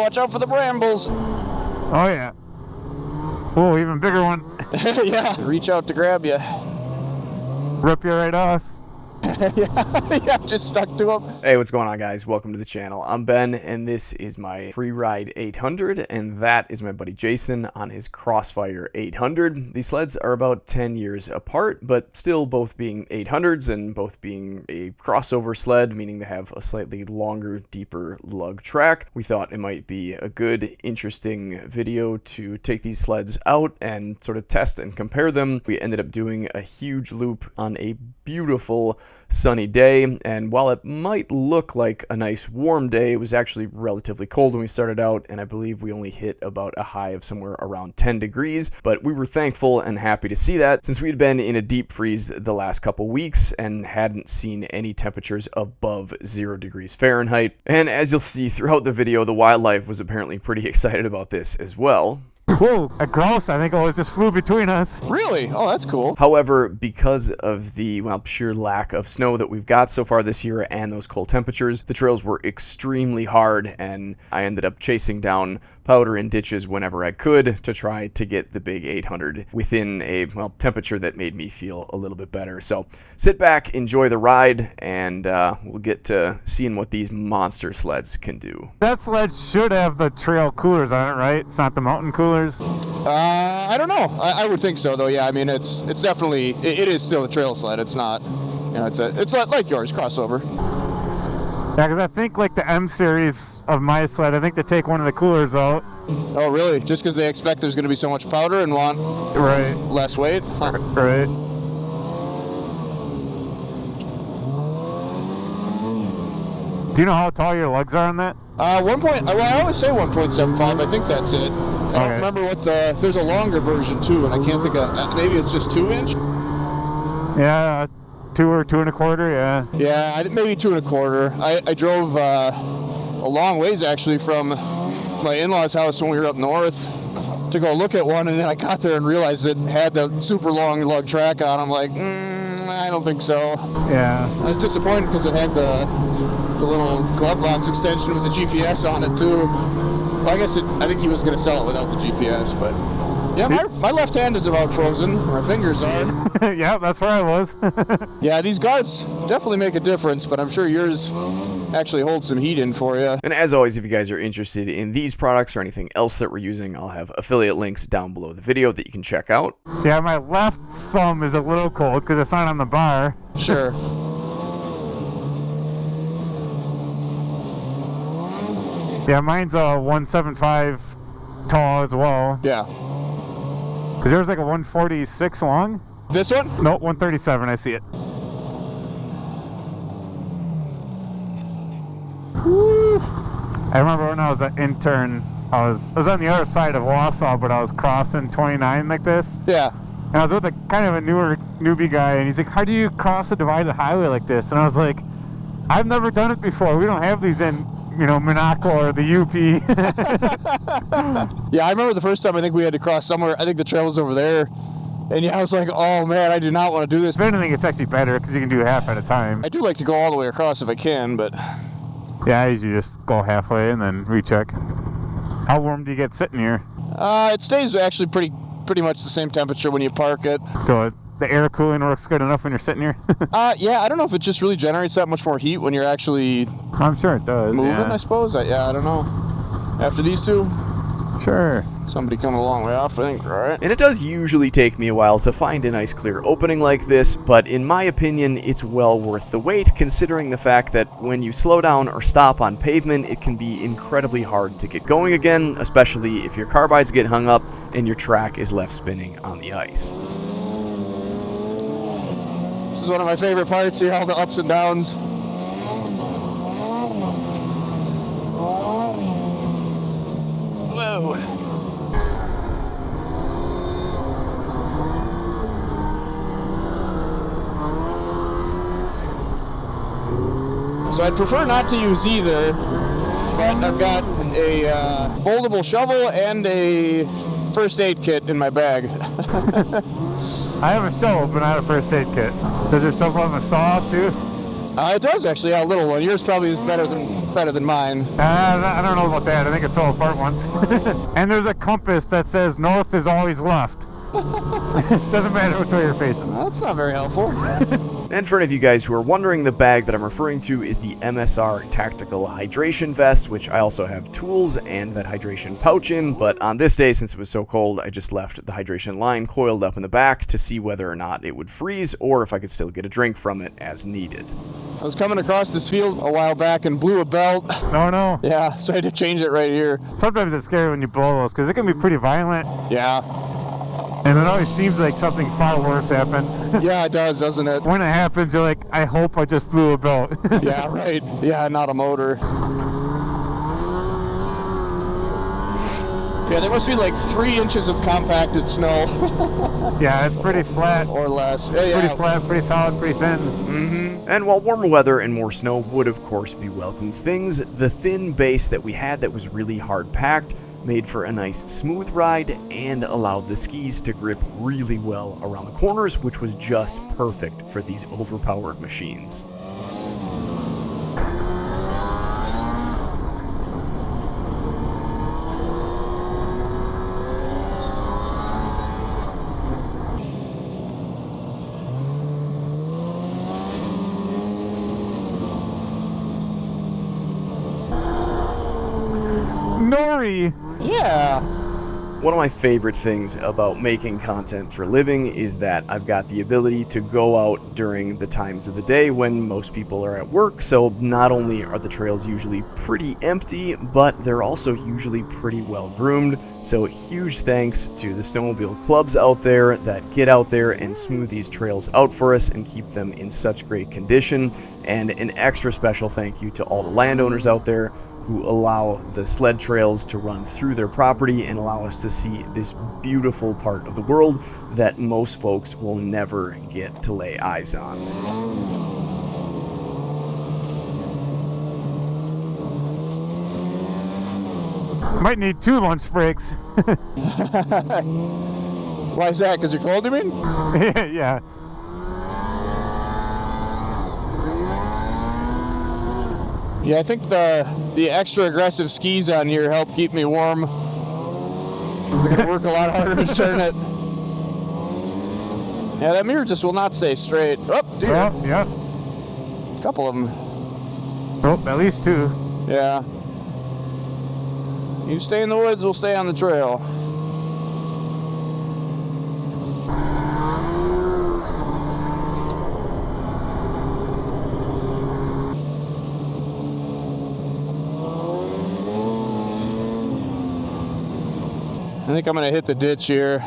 watch out for the brambles. Oh, yeah. Oh, even bigger one. Yeah, reach out to grab you. Rip you right off. Yeah, just stuck to him. Hey, what's going on, guys? Welcome to the channel. I'm Ben, and this is my Freeride 800, and that is my buddy Jason on his Crossfire 800. These sleds are about 10 years apart, but still both being 800s and both being a crossover sled, meaning they have a slightly longer, deeper lug track. We thought it might be a good, interesting video to take these sleds out and sort of test and compare them. We ended up doing a huge loop on a beautiful sunny day, and while it might look like a nice warm day, it was actually relatively cold when we started out, and I believe we only hit about a high of somewhere around 10 degrees, but we were thankful and happy to see that since we'd been in a deep freeze the last couple weeks and hadn't seen any temperatures above 0 degrees Fahrenheit. And as you'll see throughout the video, the wildlife was apparently pretty excited about this as well. Whoa, a grouse, I think, always just flew between us. Really? Oh, that's cool. However, because of the, well, sheer lack of snow that we've got so far this year and those cold temperatures, the trails were extremely hard, and I ended up chasing down powder in ditches whenever I could to try to get the big 800 within a, well, temperature that made me feel a little bit better. So sit back, enjoy the ride, and we'll get to seeing what these monster sleds can do. That sled should have the trail coolers on it, right? It's not the mountain coolers. I don't know. I would think so, though. Yeah, I mean, it's definitely, it is still a trail sled. It's not, you know, it's like yours, crossover. Yeah, because I think like the M series of my sled, I think they take one of the coolers out. Oh, really? Just because they expect there's going to be so much powder and want less weight? Huh. Right. Do you know how tall your lugs are on that? Well, I always say 1.75. I think that's it. I don't remember what there's a longer version too, and I can't think of, maybe it's just 2-inch? Yeah, 2 or 2 1/4, yeah. Yeah, maybe 2 1/4. I drove a long ways actually from my in-laws' house when we were up north to go look at one, and then I got there and realized it had the super long lug track on. I'm like, I don't think so. Yeah. I was disappointed because it had the little glove box extension with the GPS on it too. Well, I think he was going to sell it without the GPS, but yeah, my left hand is about frozen. My fingers are. Yeah, that's where I was. Yeah, these guards definitely make a difference, but I'm sure yours actually holds some heat in for you. And as always, if you guys are interested in these products or anything else that we're using, I'll have affiliate links down below the video that you can check out. Yeah, my left thumb is a little cold because it's not on the bar. Sure. Yeah, mine's a 175 tall as well. Yeah. Because there's like a 146 long. This one? No, 137, I see it. Woo. I remember when I was an intern, I was on the other side of Wausau, but I was crossing 29 like this. Yeah. And I was with a kind of a newbie guy, and he's like, how do you cross a divided highway like this? And I was like, I've never done it before. We don't have these in, you know, Monaco or the UP. Yeah, I remember the first time I think we had to cross somewhere. I think the trail was over there. And yeah, I was like, oh man, I do not want to do this. If anything, it's actually better because you can do half at a time. I do like to go all the way across if I can, but... Yeah, I usually just go halfway and then recheck. How warm do you get sitting here? It stays actually pretty much the same temperature when you park it. So the air cooling works good enough when you're sitting here? Yeah, I don't know if it just really generates that much more heat when you're actually... I'm sure it does, moving, yeah. I suppose. I don't know. After these two? Sure. Somebody coming a long way off, I think, right? And it does usually take me a while to find a nice clear opening like this, but in my opinion, it's well worth the wait, considering the fact that when you slow down or stop on pavement, it can be incredibly hard to get going again, especially if your carbides get hung up and your track is left spinning on the ice. This is one of my favorite parts here, all the ups and downs. Whoa. So I'd prefer not to use either, but I've got a foldable shovel and a first aid kit in my bag. I have a shovel, but not a first aid kit. Does your shovel have a saw too? It does actually. Yeah, a little one. Yours probably is better than mine. I don't know about that. I think it fell apart once. And there's a compass that says north is always left. Doesn't matter which way you're facing. Well, that's not very helpful. And for any of you guys who are wondering, the bag that I'm referring to is the MSR Tactical Hydration Vest, which I also have tools and that hydration pouch in, but on this day, since it was so cold, I just left the hydration line coiled up in the back to see whether or not it would freeze or if I could still get a drink from it as needed. I was coming across this field a while back and blew a belt. Oh no. Yeah, so I had to change it right here. Sometimes it's scary when you blow those because it can be pretty violent. Yeah. And it always seems like something far worse happens. Yeah, it does, doesn't it? When it happens, you're like, I hope I just blew a belt. Yeah, right. Yeah, not a motor. Yeah, there must be like 3 inches of compacted snow. Yeah, it's pretty flat. Or less. Yeah. Pretty flat, pretty solid, pretty thin. Mm-hmm. And while warmer weather and more snow would of course be welcome things, the thin base that we had that was really hard packed made for a nice smooth ride and allowed the skis to grip really well around the corners, which was just perfect for these overpowered machines. Nori! Yeah. One of my favorite things about making content for a living is that I've got the ability to go out during the times of the day when most people are at work, so not only are the trails usually pretty empty, but they're also usually pretty well groomed. So huge thanks to the snowmobile clubs out there that get out there and smooth these trails out for us and keep them in such great condition. And an extra special thank you to all the landowners out there who allow the sled trails to run through their property and allow us to see this beautiful part of the world that most folks will never get to lay eyes on. Might need 2 lunch breaks. Why is that? Because you're cold, you mean? Yeah. Yeah, I think the extra aggressive skis on here help keep me warm. I gotta work a lot harder to turn it. Yeah, that mirror just will not stay straight. Oh, dear. Well, yeah. A couple of them. Oh, at least 2. Yeah. You stay in the woods, we'll stay on the trail. I think I'm gonna hit the ditch here.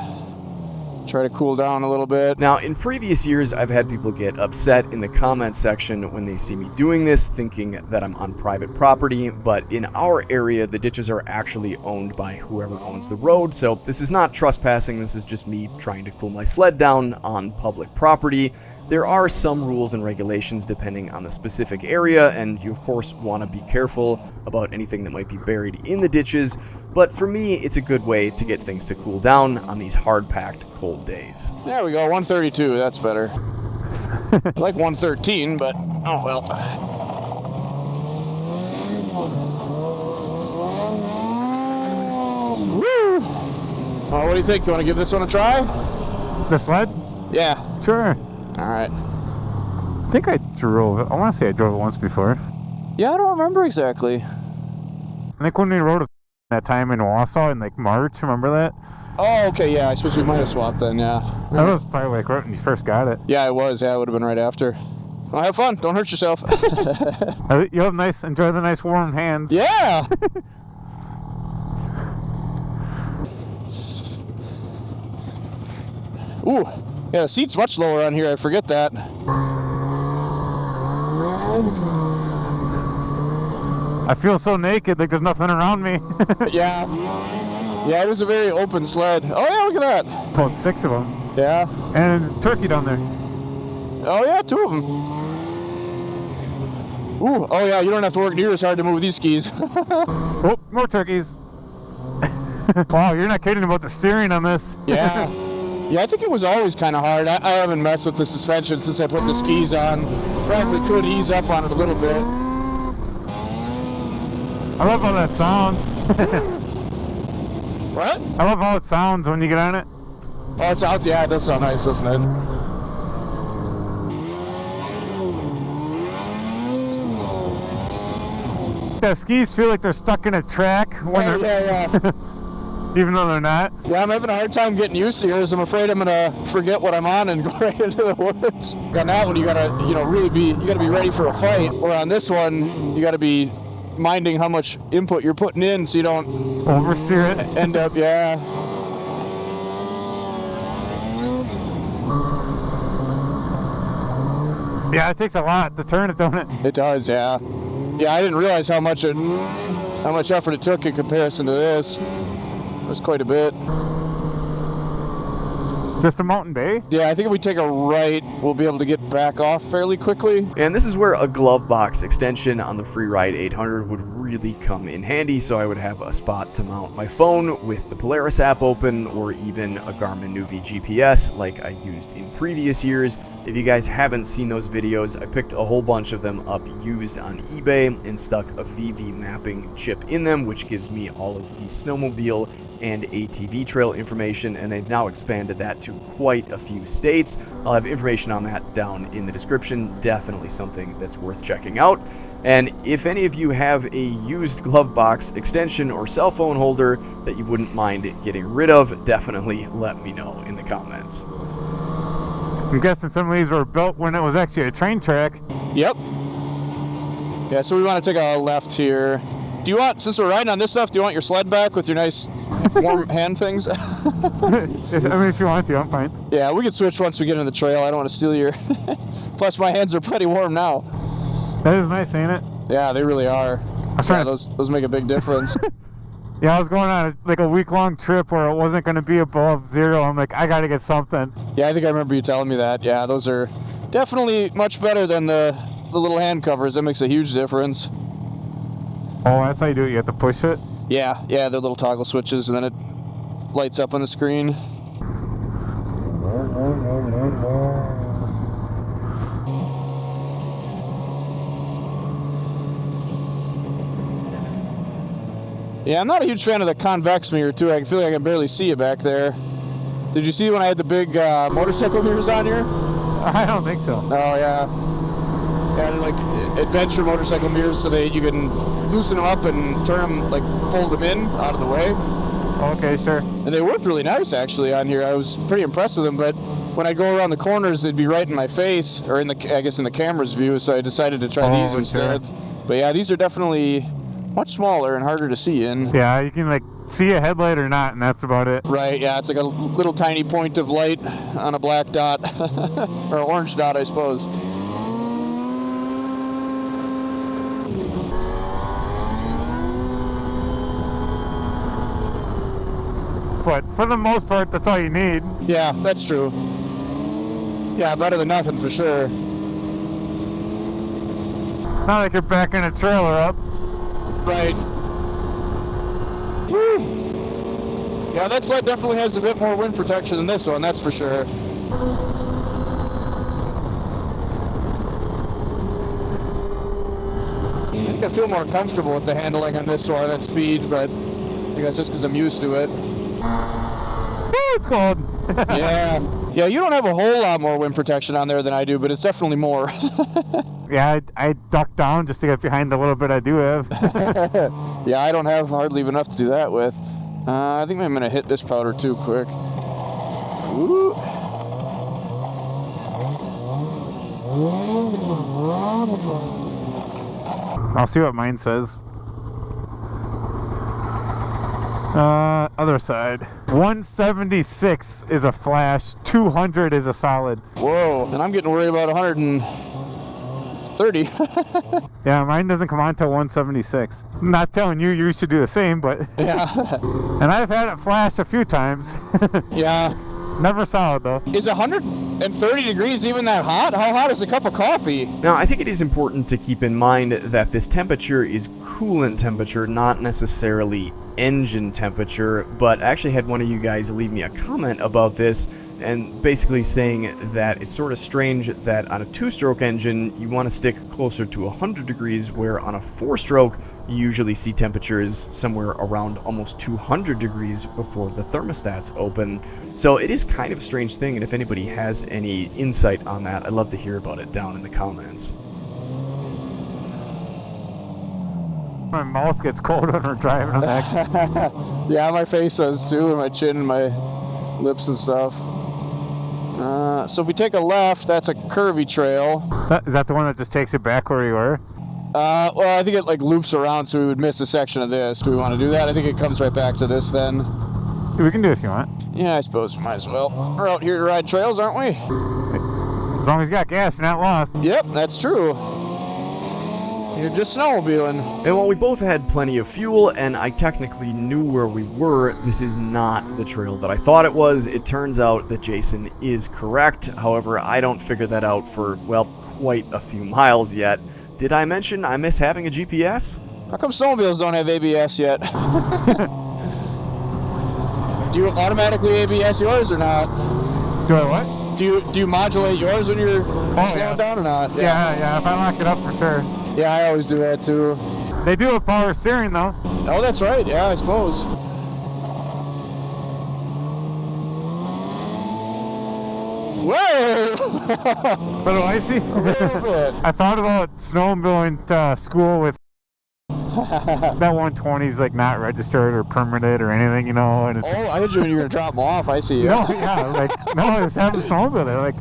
Try to cool down a little bit. Now, in previous years, I've had people get upset in the comments section when they see me doing this, thinking that I'm on private property, but in our area, the ditches are actually owned by whoever owns the road, so this is not trespassing, this is just me trying to cool my sled down on public property. There are some rules and regulations depending on the specific area, and you of course want to be careful about anything that might be buried in the ditches, but for me, it's a good way to get things to cool down on these hard-packed, cold days. There we go, 132, that's better. I like 113, but oh well. Woo! Oh, what do you think? You want to give this one a try? The sled? Yeah. Sure. All right. I think I drove it. I want to say I drove it once before. Yeah, I don't remember exactly. I think when we rode it that time in Wausau in like March, remember that? Oh, okay, yeah. I suppose we might have swapped then, yeah. That was probably like right when you first got it. Yeah, it was. Yeah, it would have been right after. Well, have fun. Don't hurt yourself. You have enjoy the nice warm hands. Yeah. Ooh, yeah, the seat's much lower on here. I forget that. I feel so naked, like there's nothing around me. Yeah. Yeah, it was a very open sled. Oh, yeah, look at that. About 6 of them. Yeah. And a turkey down there. Oh, yeah, 2 of them. Ooh, oh, yeah, you don't have to work near as hard to move these skis. Oh, more turkeys. Wow, you're not kidding about the steering on this. Yeah. Yeah, I think it was always kind of hard. I haven't messed with the suspension since I put the skis on. Frankly, could ease up on it a little bit. I love how that sounds. What? I love how it sounds when you get on it. Oh, it sounds, yeah, it does sound nice, doesn't it? The skis feel like they're stuck in a track when Yeah, they're, yeah. even though they're not. Yeah, I'm having a hard time getting used to yours. I'm afraid I'm gonna forget what I'm on and go right into the woods. On that one, you gotta, really you gotta be ready for a fight. Or on this one, you gotta be minding how much input you're putting in so you don't Oversteer it. end up, yeah. Yeah, it takes a lot to turn it, don't it? It does, yeah. Yeah, I didn't realize how much effort it took in comparison to this. It was quite a bit. Is this the Mountain Bay? Yeah, I think if we take a right, we'll be able to get back off fairly quickly. And this is where a glove box extension on the Freeride 800 would really come in handy, so I would have a spot to mount my phone with the Polaris app open, or even a Garmin Nuvi GPS like I used in previous years. If you guys haven't seen those videos, I picked a whole bunch of them up used on eBay and stuck a VV mapping chip in them, which gives me all of the snowmobile and ATV trail information, and they've now expanded that to quite a few states. I'll have information on that down in the description. Definitely something that's worth checking out. And if any of you have a used glove box extension or cell phone holder that you wouldn't mind getting rid of, definitely let me know in the comments. I'm guessing some of these were built when it was actually a train track. Yep. Yeah, so we want to take a left here. Do you want, since we're riding on this stuff, do you want your sled back with your nice warm hand things? I mean, if you want to, I'm fine. Yeah, we can switch once we get in the trail. I don't want to steal your... Plus, my hands are pretty warm now. That is nice, ain't it? Yeah, they really are. Yeah, those make a big difference. Yeah, I was going on like a week-long trip where it wasn't going to be above zero. I'm like, I got to get something. Yeah, I think I remember you telling me that. Yeah, those are definitely much better than the little hand covers. That makes a huge difference. Oh, that's how you do it. You have to push it? Yeah, the little toggle switches, and then it lights up on the screen. Yeah, I'm not a huge fan of the convex mirror, too. I feel like I can barely see you back there. Did you see when I had the big motorcycle mirrors on here? I don't think so. Oh, yeah. Yeah, they're like adventure motorcycle mirrors, so you can loosen them up and turn them, like fold them in out of the way. Okay, sure. And they worked really nice, actually, on here. I was pretty impressed with them, but when I'd go around the corners, they'd be right in my face, or in the camera's view, so I decided to try these instead. Sure. But yeah, these are definitely much smaller and harder to see in. Yeah, you can like see a headlight or not, and that's about it. Right, yeah, it's like a little tiny point of light on a black dot, or an orange dot, I suppose. But for the most part, that's all you need. Yeah, that's true. Yeah, better than nothing for sure. Not like you're backing a trailer up. Right. Woo! Yeah, that sled definitely has a bit more wind protection than this one, that's for sure. I think I feel more comfortable with the handling on this one at speed, but I guess just because I'm used to it. Woo, it's cold. Yeah, you don't have a whole lot more wind protection on there than I do, but it's definitely more. Yeah, I duck down just to get behind the little bit I do have. Yeah, I don't have hardly enough to do that with. I think I'm going to hit this powder too quick. Ooh. I'll see what mine says. Other side. 176 is a flash. 200 is a solid. Whoa, and I'm getting worried about 130. Yeah, mine doesn't come on till 176. I'm not telling you you should do the same, but Yeah. and I've had it flash a few times. Yeah. Never solid though. Is 130 degrees even that hot? How hot is a cup of coffee? Now, I think it is important to keep in mind that this temperature is coolant temperature, not necessarily engine temperature, but I actually had one of you guys leave me a comment about this, and basically saying that it's sort of strange that on a 2-stroke engine you want to stick closer to 100 degrees, where on a 4-stroke you usually see temperatures somewhere around almost 200 degrees before the thermostats open. So it is kind of a strange thing, and if anybody has any insight on that, I'd love to hear about it down in the comments. My mouth gets cold when we're driving on that. Yeah, my face does too, and my chin and my lips and stuff. So if we take a left, that's a curvy trail. Is that the one that just takes it back where you were? Well, I think it like loops around, so we would miss a section of this. Do we want to do that? I think it comes right back to this then. We can do it if you want. Yeah, I suppose we might as well. We're out here to ride trails, aren't we? As long as you got gas, you're not lost. Yep, that's true. You're just snowmobiling. And while we both had plenty of fuel and I technically knew where we were, this is not the trail that I thought it was. It turns out that Jason is correct. However, I don't figure that out for, well, quite a few miles yet. Did I mention I miss having a GPS? How come snowmobiles don't have ABS yet? Do you automatically ABS yours or not? Do I what? Do you modulate yours when you're slowing down or not? Yeah, if I lock it up for sure. Yeah, I always do that too. They do have power steering though. Oh, that's right. Yeah, I suppose. Whoa! Little icy? A little bit. I thought about snowmobiling to school with that 120's like not registered or permitted or anything, you know. And it's, Oh, I thought you were gonna drop them off. I see. no, yeah, like no, it's having a snowmobile there. Like,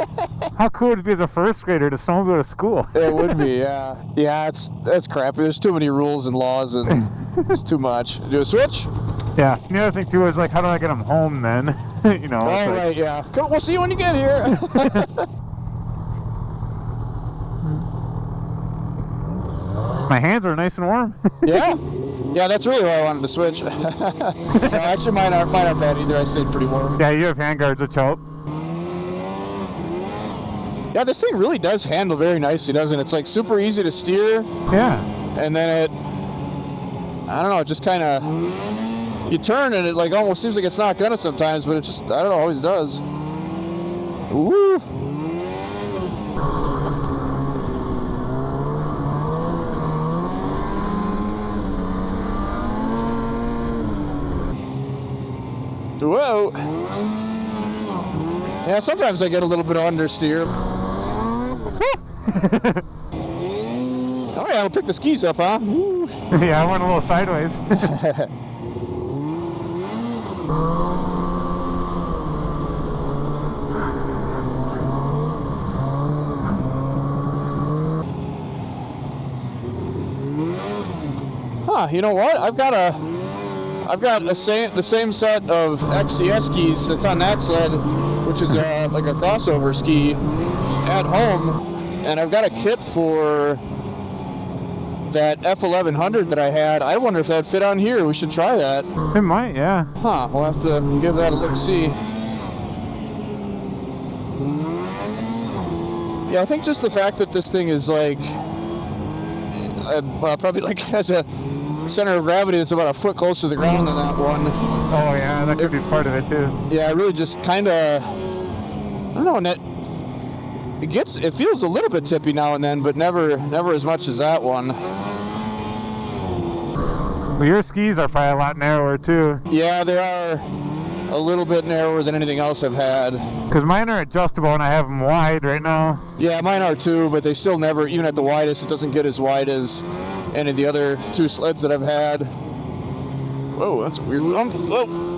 how cool would it be as a first grader to snowmobile to school? It would be, yeah. Yeah, that's crappy. There's too many rules and laws, and it's too much. Do a switch? Yeah. And the other thing too is like, how do I get them home then? You know. Oh, it's like, right, yeah. Come, we'll see you when you get here. My hands are nice and warm. Yeah. Yeah, that's really why I wanted to switch. No, actually, mine aren't bad either. I stayed pretty warm. Yeah, you have handguards, which help. Yeah, this thing really does handle very nicely, doesn't it? It's like super easy to steer, Yeah. and then I don't know, it just kind of, you turn and it like almost seems like it's not gonna sometimes, but it just, I don't know, always does. Ooh. Whoa. Yeah, sometimes I get a little bit of understeer. Oh yeah, I'll pick the skis up, huh? Woo. Yeah, I went a little sideways. Huh, you know what? I've got the same set of XCS skis that's on that sled, which is like a crossover ski at home, and I've got a kit for that F1100 that I had. I wonder if that'd fit on here. We should try that. It might, yeah. Huh, we'll have to give that a look-see. Yeah, I think just the fact that this thing is like, probably like has a center of gravity that's about a foot closer to the ground than that one. Oh yeah, that could be part of it too. Yeah, it really just kind of, I don't know, and it feels a little bit tippy now and then, but never as much as that one. Well, your skis are probably a lot narrower too. Yeah, they are a little bit narrower than anything else I've had. Because mine are adjustable and I have them wide right now. Yeah, mine are too, but they still never, even at the widest, it doesn't get as wide as any of the other two sleds that I've had. Whoa, that's a weird bump. Whoa.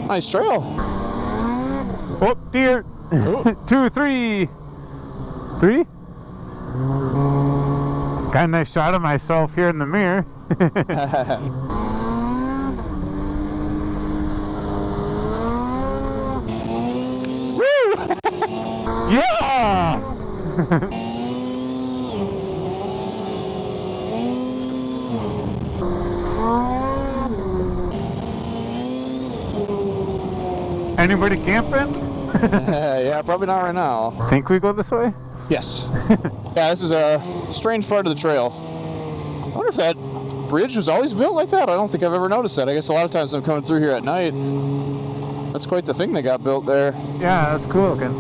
Nice trail. Oh, dear. Oh. 2, 3. 3? Got a nice shot of myself here in the mirror. Woo! Yeah! Anybody camping? Yeah, probably not right now. Think we go this way? Yes. Yeah, this is a strange part of the trail. I wonder if that bridge was always built like that. I don't think I've ever noticed that. I guess a lot of times I'm coming through here at night. That's quite the thing they got built there. Yeah, that's cool looking.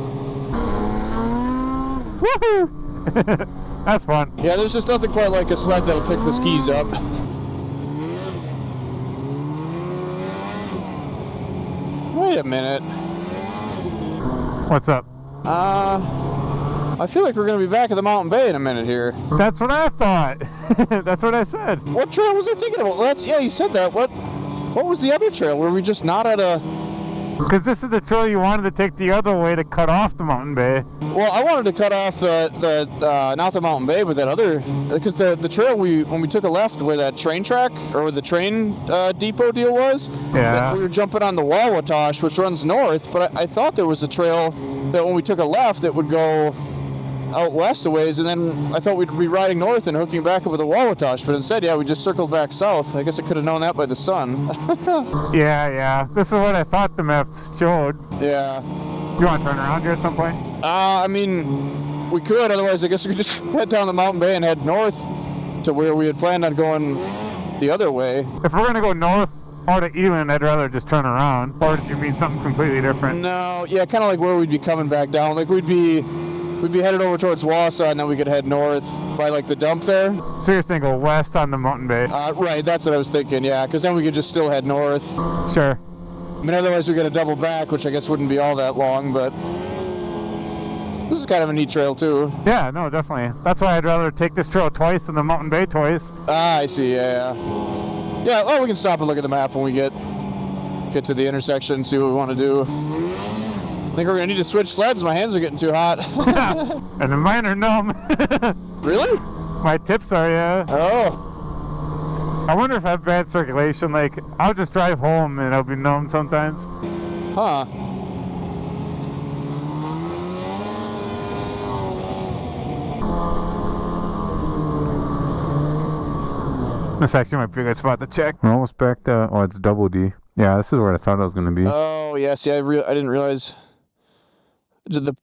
Woohoo! That's fun. Yeah, there's just nothing quite like a sled that'll pick the skis up. Wait a minute. What's up? I feel like we're gonna be back at the Mountain Bay in a minute here. That's what I thought. That's what I said. What trail was I thinking about? Well, yeah, you said that. What was the other trail? Were we just not at a... Because this is the trail you wanted to take the other way to cut off the Mountain Bay. Well, I wanted to cut off the not the Mountain Bay, but that other, because the trail when we took a left where that train track or where the train depot deal was, Yeah. we were jumping on the Wawatosh, which runs north. But I thought there was a trail that when we took a left that would go out west a ways, and then I thought we'd be riding north and hooking back up with the Wawatosh. But instead, yeah, we just circled back south. I guess I could have known that by the sun. Yeah. This is what I thought the maps showed. Yeah. You want to turn around here at some point? I mean, we could. Otherwise, I guess we could just head down the Mountain Bay and head north to where we had planned on going the other way. If we're going to go north out of Eland, I'd rather just turn around. Or did you mean something completely different? No, yeah, kind of like where we'd be coming back down. Like we'd be headed over towards Wausau, and then we could head north by like the dump there. So you're saying go west on the Mountain Bay? Right, that's what I was thinking. Yeah, because then we could just still head north. Sure. I mean, otherwise we got to double back, which I guess wouldn't be all that long. But this is kind of a neat trail too. Yeah, no, definitely. That's why I'd rather take this trail twice than the Mountain Bay twice. I see. Yeah. Yeah. Well, we can stop and look at the map when we get to the intersection and see what we want to do. I think we're gonna need to switch sleds. My hands are getting too hot. And then mine are numb. Really? My tips are, yeah. Oh. I wonder if I have bad circulation. Like, I'll just drive home and I'll be numb sometimes. Huh. This actually might be a good spot to check. We're almost back to, oh, it's double D. Yeah, this is where I thought I was going to be. Oh, yeah. See, I didn't realize. Did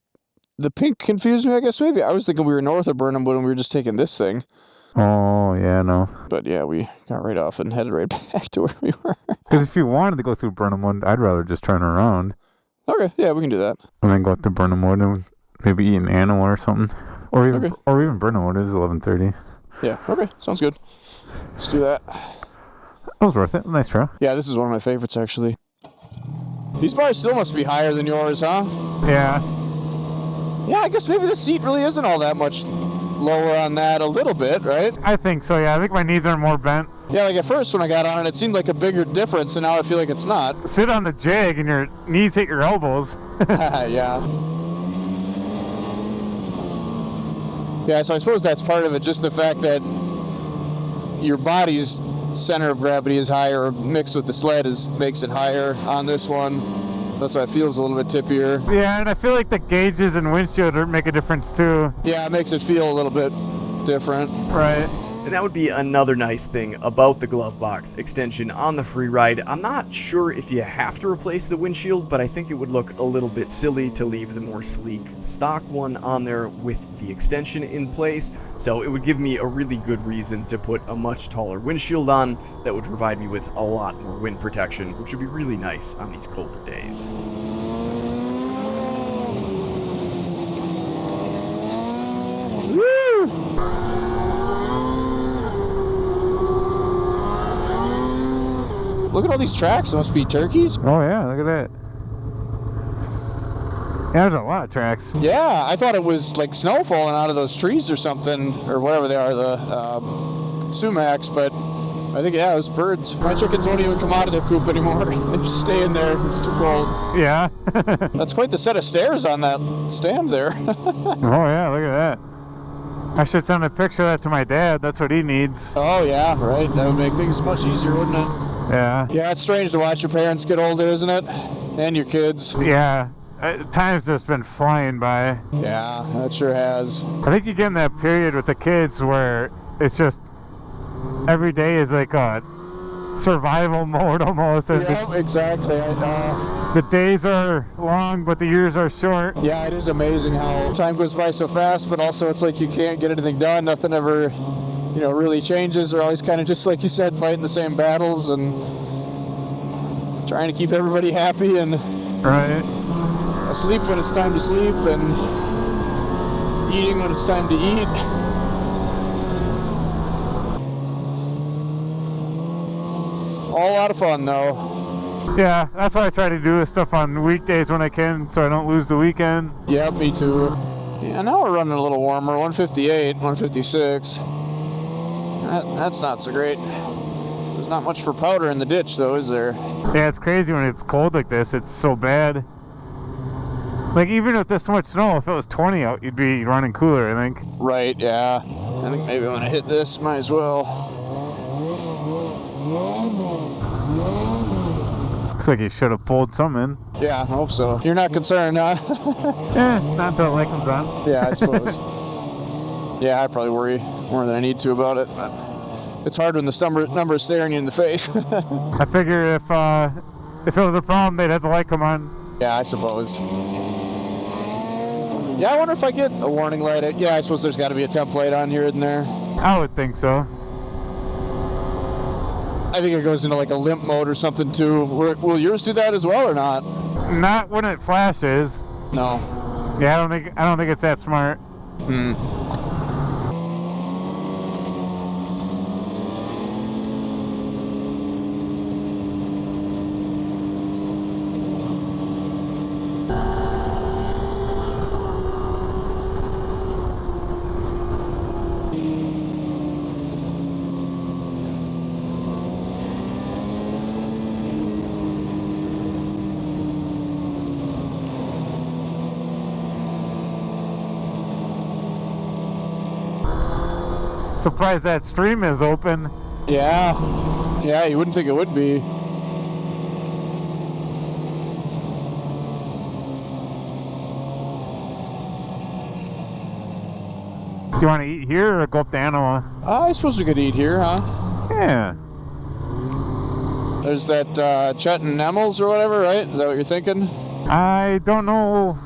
the pink confuse me, I guess, maybe? I was thinking we were north of Burnham when we were just taking this thing. Oh, yeah, no. But yeah, we got right off and headed right back to where we were. Because if you wanted to go through Burnham Wood, I'd rather just turn around. Okay, yeah, we can do that. And then go up to Burnham Wood and maybe eat an animal or something. Or even Burnham Wood. It is 11:30. Yeah, okay, sounds good. Let's do that. That was worth it. Nice trail. Yeah, this is one of my favorites, actually. These bars still must be higher than yours, huh? Yeah. Yeah, I guess maybe the seat really isn't all that much lower on that, a little bit, right? I think so, yeah. I think my knees are more bent. Yeah, like at first when I got on it, it seemed like a bigger difference, and now I feel like it's not. Sit on the jag and your knees hit your elbows. Yeah. Yeah, so I suppose that's part of it, just the fact that your body's center of gravity is higher, mixed with the sled makes it higher on this one. That's why it feels a little bit tippier. Yeah, and I feel like the gauges and windshield make a difference too. Yeah, it makes it feel a little bit different. Right. And that would be another nice thing about the glove box extension on the Freeride. I'm not sure if you have to replace the windshield, but I think it would look a little bit silly to leave the more sleek stock one on there with the extension in place. So it would give me a really good reason to put a much taller windshield on that would provide me with a lot more wind protection, which would be really nice on these colder days. Woo! Look at all these tracks. It must be turkeys. Oh, yeah, look at that. Yeah, there's a lot of tracks. Yeah, I thought it was like snow falling out of those trees or something, or whatever they are, the sumacs, but I think, yeah, it was birds. My chickens won't even come out of their coop anymore. They just stay in there. It's too cold. Yeah. That's quite the set of stairs on that stand there. Oh, yeah, look at that. I should send a picture of that to my dad. That's what he needs. Oh, yeah, right. That would make things much easier, wouldn't it? Yeah. Yeah, it's strange to watch your parents get older, isn't it? And your kids. Yeah. Time's just been flying by. Yeah, that sure has. I think you get in that period with the kids where it's just every day is like a survival mode almost. And Yeah, exactly. I know. The days are long, but the years are short. Yeah, it is amazing how time goes by so fast, but also it's like you can't get anything done. Nothing ever, really changes. They're always kind of just like you said, fighting the same battles and trying to keep everybody happy and Right. asleep when it's time to sleep and eating when it's time to eat. All a lot of fun though. Yeah, that's why I try to do this stuff on weekdays when I can, so I don't lose the weekend. Yeah, me too. Yeah, now we're running a little warmer, 158, 156. That's not so great. There's not much for powder in the ditch though, is there? Yeah, it's crazy when it's cold like this. It's so bad. Like, even with this much snow, if it was 20 out, you'd be running cooler, I think. Right, yeah. I think maybe when I hit this, might as well. Looks like you should have pulled some in. Yeah, I hope so. You're not concerned, huh? Not until the light comes on. Yeah, I suppose. Yeah, I probably worry more than I need to about it, but it's hard when the number is staring you in the face. I figure if it was a problem, they'd have the light come on. Yeah, I suppose. Yeah, I wonder if I get a warning light. Yeah, I suppose there's got to be a temp light on here, isn't there? I would think so. I think it goes into like a limp mode or something too. Will yours do that as well or not? Not when it flashes. No. Yeah, I don't think it's that smart. Surprised that stream is open. Yeah. Yeah, you wouldn't think it would be. Do you want to eat here or go up to Animal? I suppose we could eat here, huh? Yeah. There's that Chet and Nemmels or whatever, right? Is that what you're thinking? I don't know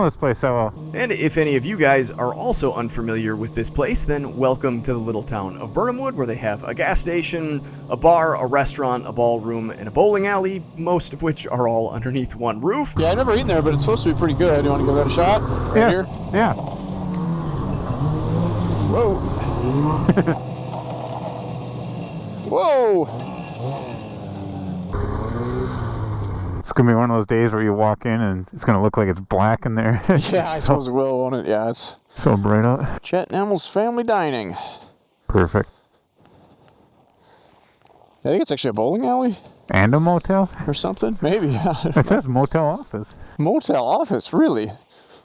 this place that well. And if any of you guys are also unfamiliar with this place, then welcome to the little town of Burnhamwood, where they have a gas station, a bar, a restaurant, a ballroom, and a bowling alley, most of which are all underneath one roof. Yeah, I've never eaten there, but it's supposed to be pretty good. You want to give that a shot? Right Yeah. here? Yeah. Whoa. Whoa. It's gonna be one of those days where you walk in and it's gonna look like it's black in there. Yeah, I suppose it will, won't it? Yeah, it's So bright out. Chet and Nemmels Family Dining. Perfect. I think it's actually a bowling alley And a motel? or something. Maybe. Yeah. It says motel office. Motel office, really?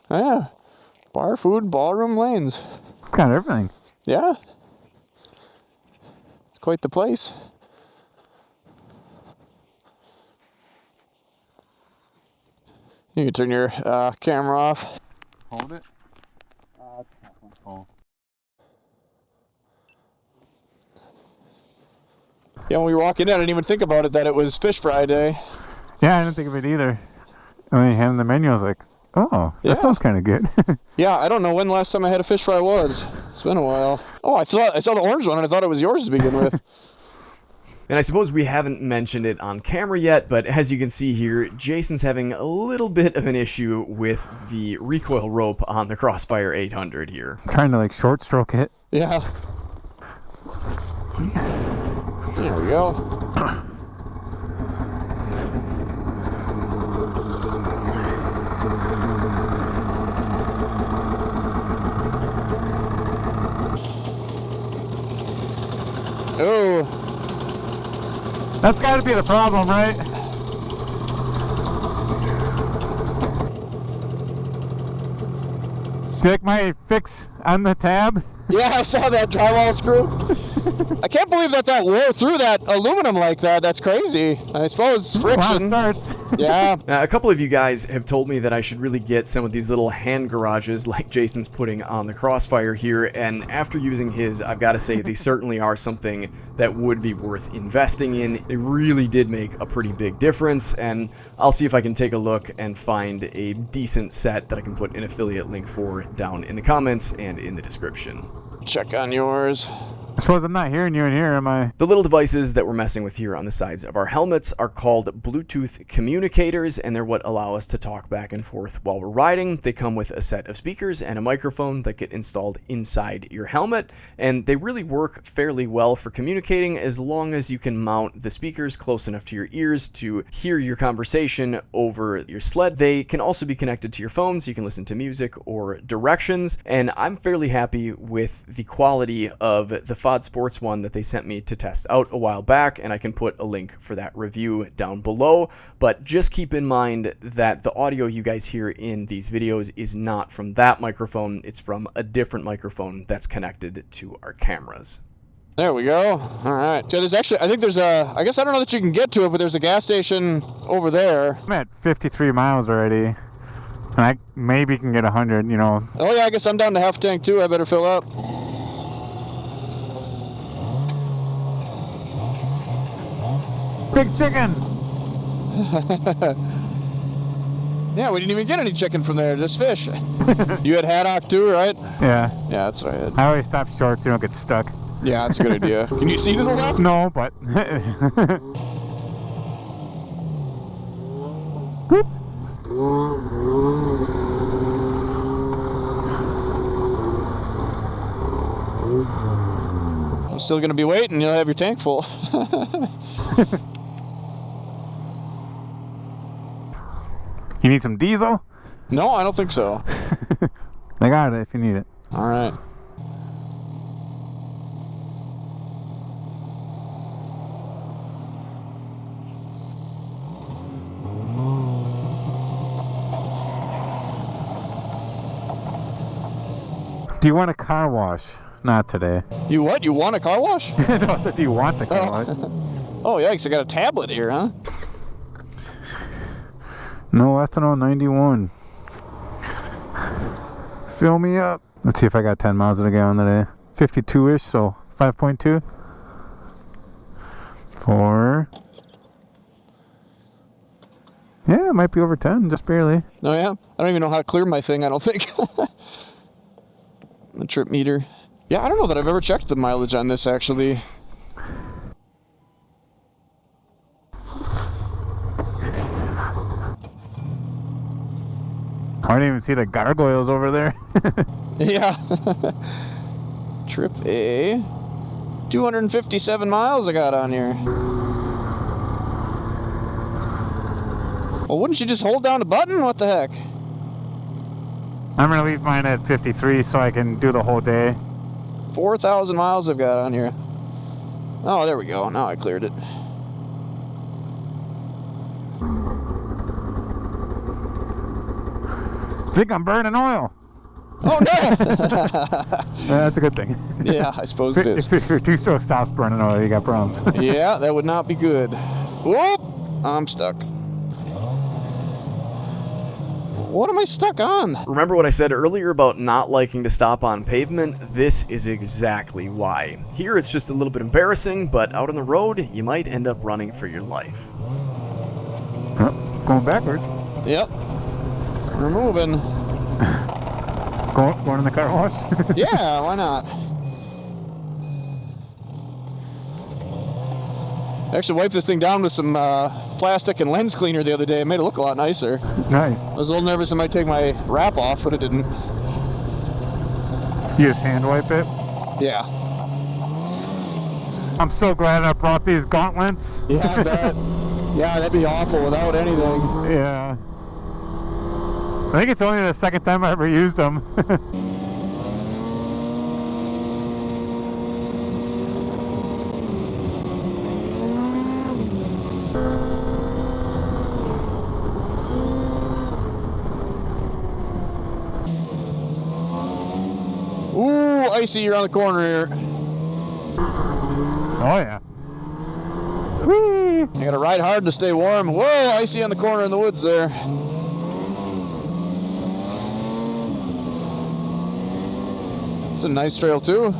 Yeah. Bar, food, ballroom, lanes. Got everything. Yeah. It's quite the place. You can turn your camera off. Hold it. Yeah, when we were walking in, I didn't even think about it that it was Fish Friday. Yeah, I didn't think of it either. And then you hand the menu, I was like, oh, that Yeah. sounds kind of good. Yeah, I don't know when the last time I had a fish fry was. It's been a while. Oh, I saw the orange one and I thought it was yours to begin with. And I suppose we haven't mentioned it on camera yet, but as you can see here, Jason's having a little bit of an issue with the recoil rope on the Crossfire 800 here. Trying to like short stroke it. Yeah. There we go. Oh. That's got to be the problem, right? Do you like my fix on the tab? Yeah, I saw that drywall screw. I can't believe that wore through that aluminum like that. That's crazy. I suppose friction. Wow, starts. Yeah. Now, a couple of you guys have told me that I should really get some of these little hand garages like Jason's putting on the Crossfire here, and after using his, I've got to say they certainly are something that would be worth investing in. They really did make a pretty big difference, and I'll see if I can take a look and find a decent set that I can put an affiliate link for down in the comments and in the description. Check on yours. I suppose I'm not hearing you in here, am I? The little devices that we're messing with here on the sides of our helmets are called Bluetooth communicators, and they're what allow us to talk back and forth while we're riding. They come with a set of speakers and a microphone that get installed inside your helmet, and they really work fairly well for communicating as long as you can mount the speakers close enough to your ears to hear your conversation over your sled. They can also be connected to your phone so you can listen to music or directions, and I'm fairly happy with the quality of the FOD Sports one that they sent me to test out a while back, and I can put a link for that review down below. But just keep in mind that the audio you guys hear in these videos is not from that microphone. It's from a different microphone that's connected to our cameras. There we go. All right. So there's actually, I think there's a, I guess I don't know that you can get to it, but there's a gas station over there. I'm at 53 miles already. And I maybe can get 100, you know. Oh yeah, I guess I'm down to half a tank too. I better fill up. Big chicken! Yeah, we didn't even get any chicken from there, just fish. You had haddock too, right? Yeah. Yeah, that's what I had. I always stop short so you don't get stuck. Yeah, that's a good idea. Can you see to the left? No, but... Whoops. I'm still gonna be waiting, you'll have your tank full. You need some diesel? No, I don't think so. I got it if you need it. All right. Do you want a car wash? Not today. You what? You want a car wash? No, I said, do you want the car wash? Oh, yikes, I got a tablet here, huh? No ethanol 91. Fill me up. Let's see if I got 10 miles to the gallon today. 52-ish, so 5.2. 4. Yeah, it might be over 10, just barely. Oh yeah? I don't even know how to clear my thing, I don't think. The trip meter. Yeah, I don't know that I've ever checked the mileage on this, actually. I didn't even see the gargoyles over there. Yeah. Trip A. 257 miles I got on here. Well, wouldn't you just hold down the button? What the heck? I'm going to leave mine at 53 so I can do the whole day. 4,000 miles I've got on here. Oh, there we go. Now I cleared it. I think I'm burning oil. Oh, no! That's a good thing. Yeah, I suppose it is. If your two-stroke stops burning oil, you got problems. Yeah, that would not be good. Whoop! I'm stuck. What am I stuck on? Remember what I said earlier about not liking to stop on pavement? This is exactly why. Here it's just a little bit embarrassing, but out on the road, you might end up running for your life. Oh, going backwards. Yep. We're moving. Going in the car wash? Yeah, why not? I actually wiped this thing down with some plastic and lens cleaner the other day. It made it look a lot nicer. Nice. I was a little nervous I might take my wrap off, but it didn't. You just hand wipe it? Yeah. I'm so glad I brought these gauntlets. Yeah, I bet. Yeah, that'd be awful without anything. Yeah. I think it's only the second time I ever used them. Ooh, icy around the corner here. Oh yeah. Whee! You gotta ride hard to stay warm. Whoa, icy on the corner in the woods there. It's a nice trail too.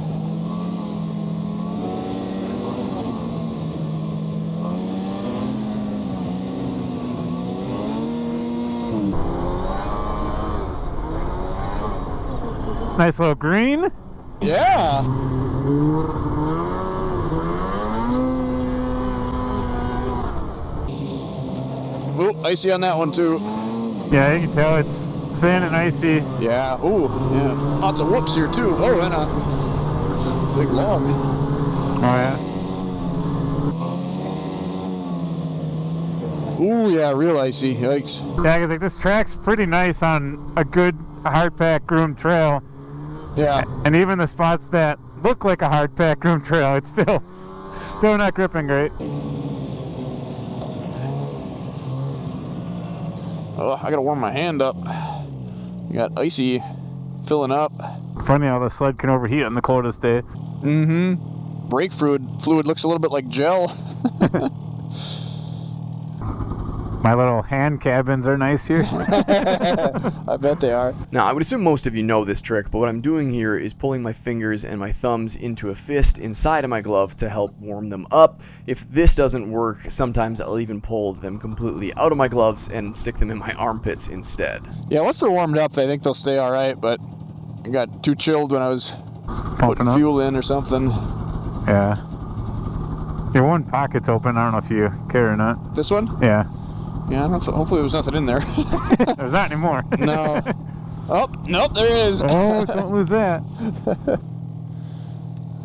Nice little green. Yeah. Ooh, icy on that one too. Yeah, you can tell it's thin and icy. Yeah. Ooh, yeah. Lots of whoops here too. Oh, and a big log. Oh yeah. Ooh, yeah, real icy. Yikes. Yeah, because like this track's pretty nice on a good hard pack groomed trail. Yeah. And even the spots that look like a hard pack groomed trail, it's still not gripping great. Oh, I gotta warm my hand up. You got icy filling up. Funny how the sled can overheat on the coldest day. Mm-hmm. Brake fluid looks a little bit like gel. My little hand cabins are nice here. I bet they are. Now, I would assume most of you know this trick, but what I'm doing here is pulling my fingers and my thumbs into a fist inside of my glove to help warm them up. If this doesn't work, sometimes I'll even pull them completely out of my gloves and stick them in my armpits instead. Yeah, once they're warmed up, I think they'll stay all right, but I got too chilled when I was putting up. fuel in or something. Yeah. Your one pocket's open. I don't know if you care or not. This one? Yeah. Yeah, I don't know if, hopefully there's nothing in there. There's not anymore. No. Oh, nope, there is. Oh, don't lose that.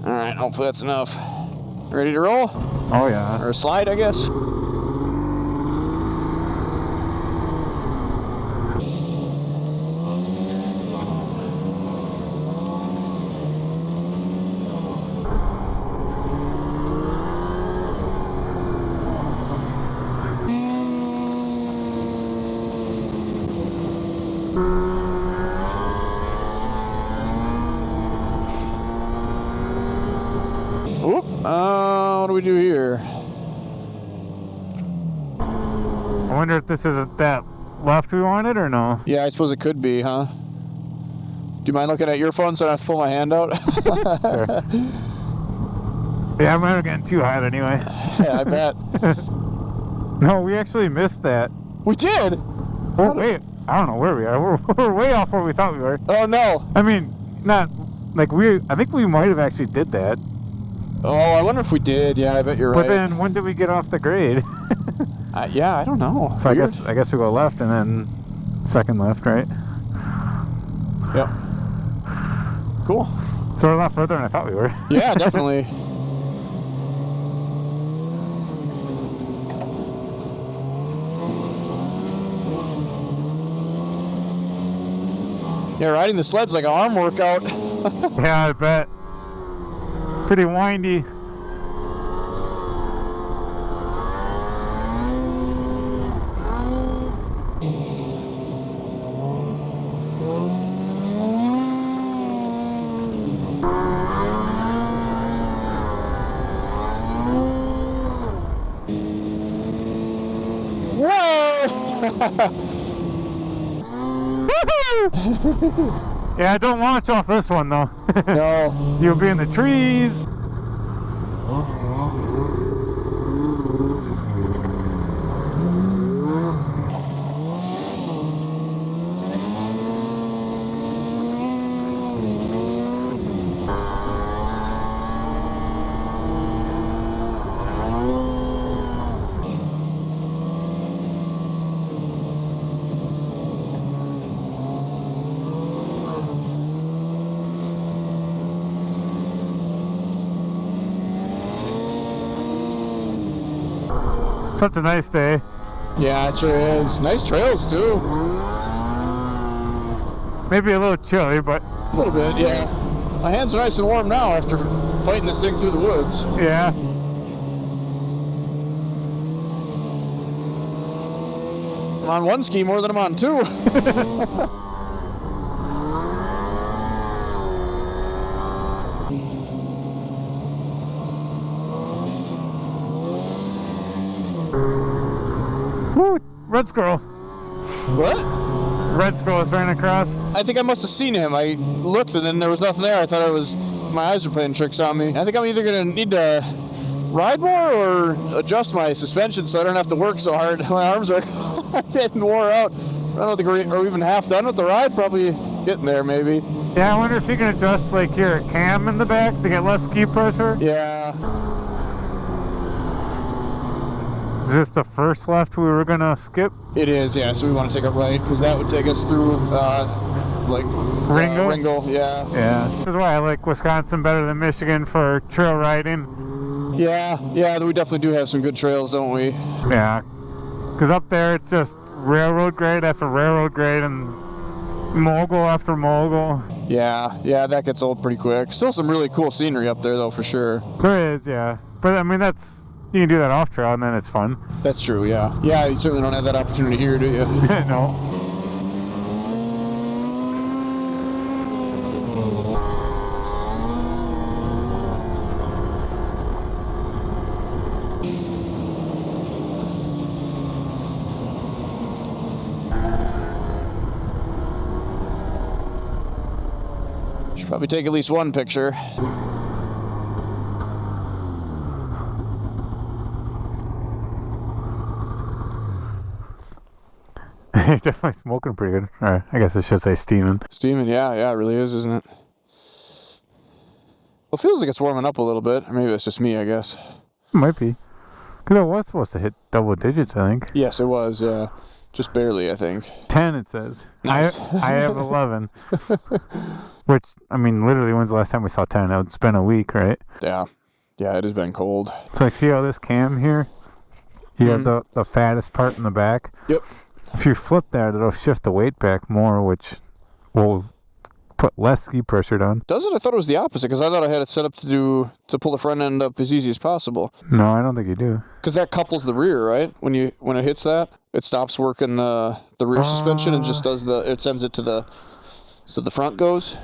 All right, hopefully that's enough. Ready to roll? Oh, yeah. Or slide, I guess. Oop. What do we do here? I wonder if this is that left we wanted or no. Yeah, I suppose it could be, huh? Do you mind looking at your phone so I don't have to pull my hand out? Sure. Yeah, I might have gotten too hot anyway. Yeah, I bet. No, we actually missed that. We did? Oh, wait. I don't know where we are. We're way off where we thought we were. Oh, no. I mean, not like I think we might have actually did that. Oh, I wonder if we did. Yeah, I bet you're right. But then when did we get off the grade? Yeah, I don't know. So Weird. I guess we go left and then second left, right? Yep. Cool. So we're a lot further than I thought we were. Yeah, definitely. Yeah, riding the sled's like an arm workout. Yeah, I bet. Pretty windy. Yeah, don't launch off this one though. No. You'll be in the trees. Such a nice day. Yeah, it sure is. Nice trails too. Maybe a little chilly, but A little bit, yeah. My hands are nice and warm now after fighting this thing through the woods. yeah. I'm on one ski more than I'm on two. Woo! Red squirrel. What? Red squirrel was running across. I think I must have seen him. I looked and then there was nothing there. I thought it was my eyes were playing tricks on me. I think I'm either gonna need to ride more or adjust my suspension so I don't have to work so hard. My arms are getting wore out. I don't think we're even half done with the ride. Probably getting there, maybe. Yeah, I wonder if you can adjust like your cam in the back to get less ski pressure. Yeah. Is this the first left we were gonna skip? It is, yeah. So we want to take a right because that would take us through, like Ringo? Ringo, yeah. Yeah. This is why I like Wisconsin better than Michigan for trail riding. Yeah, we definitely do have some good trails, don't we? Yeah. Because up there it's just railroad grade after railroad grade and mogul after mogul. Yeah, that gets old pretty quick. Still some really cool scenery up there, though, for sure. There is, yeah. But I mean, you can do that off trail and then it's fun. That's true, yeah. Yeah, you certainly don't have that opportunity here, do you? No. Should probably take at least one picture. Definitely smoking pretty good. Or I guess I should say steaming. Steaming, yeah, it really is, isn't it? Well, it feels like it's warming up a little bit. Or maybe it's just me, I guess. It might be. Because it was supposed to hit double digits, I think. Yes, it was, yeah. Just barely, I think. 10, it says. Nice. I have 11. Which, I mean, literally, when's the last time we saw 10? It's been a week, right? Yeah, it has been cold. So, like, see how this cam here? You have the fattest part in the back. Yep. If you flip that, it'll shift the weight back more, which will put less ski pressure down. Does it? I thought it was the opposite, because I thought I had it set up to pull the front end up as easy as possible. No, I don't think you do. Because that couples the rear, right? When it hits that, it stops working the rear suspension and just does it sends it to the front goes.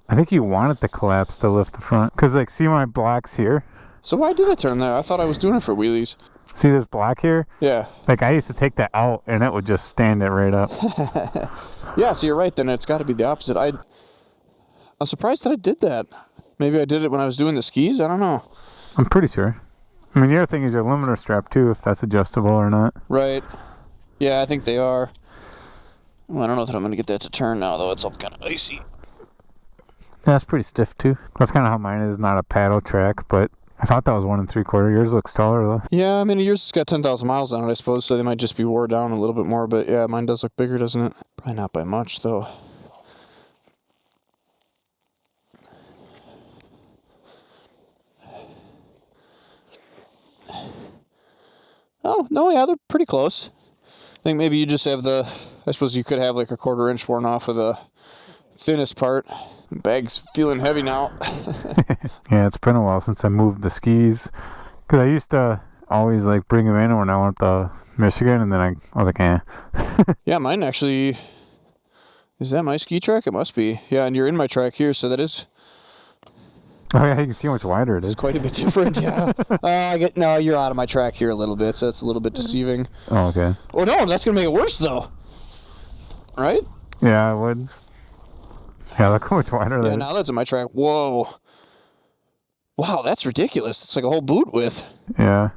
I think you want it to collapse to lift the front. Because, like, see my blocks here? So why did it turn there? I thought I was doing it for wheelies. See this block here? Yeah. Like, I used to take that out, and it would just stand it right up. Yeah, so you're right, then it's got to be the opposite. I'm surprised that I did that. Maybe I did it when I was doing the skis? I don't know. I'm pretty sure. I mean, the other thing is your limiter strap, too, if that's adjustable or not. Right. Yeah, I think they are. Well, I don't know that I'm going to get that to turn now, though. It's all kind of icy. Yeah, it's pretty stiff, too. That's kind of how mine is, not a paddle track, but I thought that was 1 3/4. Yours looks taller, though. Yeah, I mean, yours has got 10,000 miles on it, I suppose, so they might just be wore down a little bit more, but yeah, mine does look bigger, doesn't it? Probably not by much, though. Oh, no, yeah, they're pretty close. I think maybe you just have I suppose you could have like a 1/4 inch worn off of the thinnest part. Bag's feeling heavy now. Yeah, it's been a while since I moved the skis. Because I used to always like bring them in when I went to Michigan, and then I was like, eh. Yeah, mine actually... Is that my ski track? It must be. Yeah, and you're in my track here, so that is... Oh yeah, you can see how much wider it is. It's quite a bit different, yeah. No, you're out of my track here a little bit, so that's a little bit deceiving. Oh, okay. Oh, no, that's going to make it worse, though. Right? Yeah, I would. Yeah, look how much wider that Yeah, is. now that's in my track. Whoa. Wow, that's ridiculous. It's like a whole boot width. Yeah.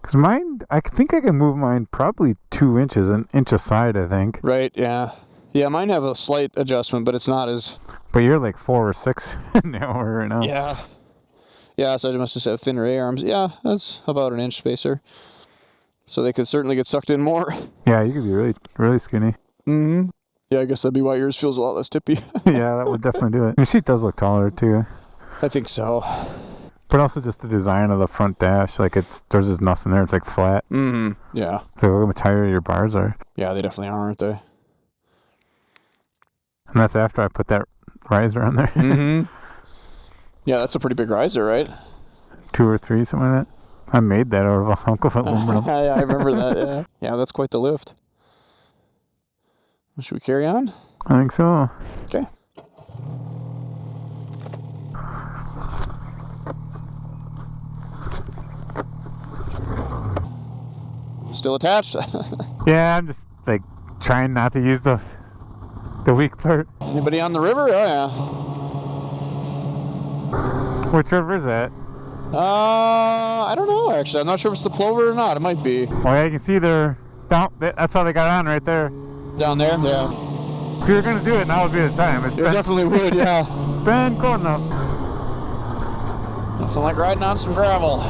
Because mine, I think I can move mine probably 2 inches, an inch aside, I think. Right, yeah. Yeah, mine have a slight adjustment, but it's not as... But you're like 4 or 6 narrower right now. Yeah. Yeah, so I must just have thinner A-arms. Yeah, that's about an inch spacer. So they could certainly get sucked in more. Yeah, you could be really, really skinny. Mm-hmm. Yeah, I guess that'd be why yours feels a lot less tippy. Yeah, that would definitely do it. Your seat does look taller, too. I think so. But also just the design of the front dash, like there's just nothing there. It's like flat. Mm-hmm. Yeah. So look how tighter your bars are. Yeah, they definitely are, aren't they? And that's after I put that riser on there. Mm-hmm. Yeah, that's a pretty big riser, right? 2 or 3, something like that. I made that out of a hunk of aluminum. Yeah, I remember that, yeah. Yeah, that's quite the lift. Should we carry on? I think so. Okay. Still attached? Yeah, I'm just like trying not to use the weak part. Anybody on the river? Oh yeah. Which river is that? I don't know actually. I'm not sure if it's the Plover or not. It might be. Oh yeah, you can see they're down. That's how they got on right there. Down there? Yeah. If you're gonna do it, now would be the time. It's It definitely would, yeah. been cold enough. Nothing like riding on some gravel.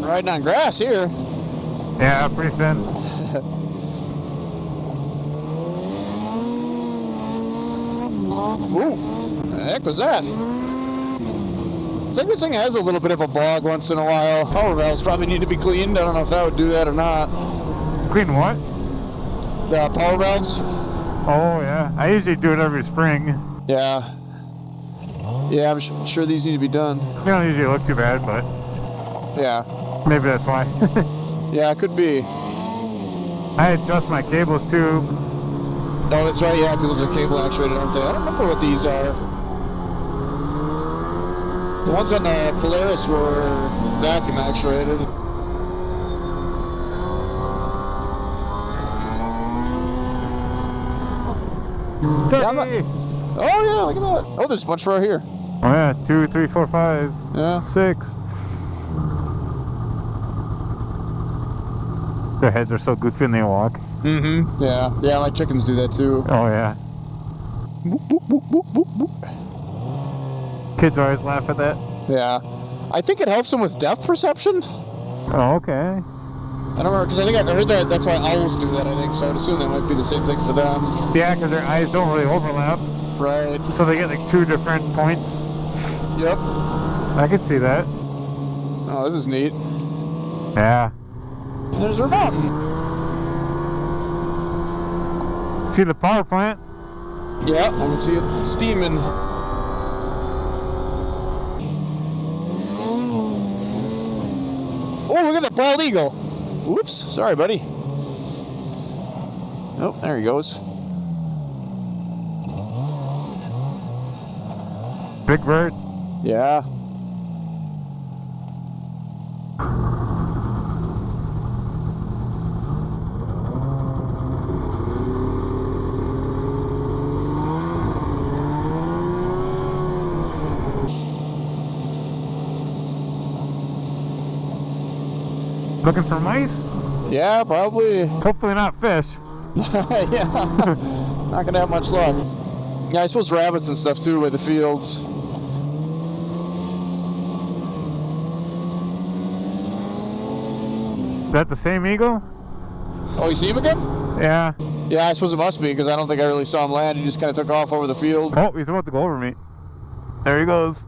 Riding on grass here. Yeah, pretty thin. Ooh, the heck was that? It's like this thing has a little bit of a bog once in a while. Power valves probably need to be cleaned. I don't know if that would do that or not. Clean what? The power valves? Oh yeah, I usually do it every spring. Yeah. Yeah, I'm sure these need to be done. They don't usually look too bad, but Yeah. maybe that's why. Yeah, it could be. I adjust my cables too. Oh, that's right, yeah, because those are cable actuated, aren't they? I don't remember what these are. The ones on the Polaris were vacuum actuated. Yeah, oh, yeah, look at that. Oh, there's a bunch right here. Oh yeah, 2, 3, 4, 5, Yeah. 6. Their heads are so goofy when they walk. Mm-hmm. Yeah, yeah, my chickens do that too. Oh yeah. Boop, boop, boop, boop, boop, boop. Kids always laugh at that. Yeah. I think it helps them with depth perception. Oh, okay. I don't remember, because I think I heard that that's why owls do that, I think, so I'd assume that might be the same thing for them. Yeah, because their eyes don't really overlap. Right. So they get like 2 different points. Yep. I could see that. Oh, this is neat. Yeah. And there's our mountain. See the power plant? Yeah, I can see it steaming. Oh, look at that bald eagle. Oops, sorry, buddy. Oh, there he goes. Big bird. Yeah. Looking for mice? Yeah, probably. Hopefully not fish. Yeah. Not gonna have much luck. Yeah, I suppose rabbits and stuff too by the fields. Is that the same eagle? Oh, you see him again? Yeah. Yeah, I suppose it must be, because I don't think I really saw him land. He just kind of took off over the field. Oh, he's about to go over me. There he goes.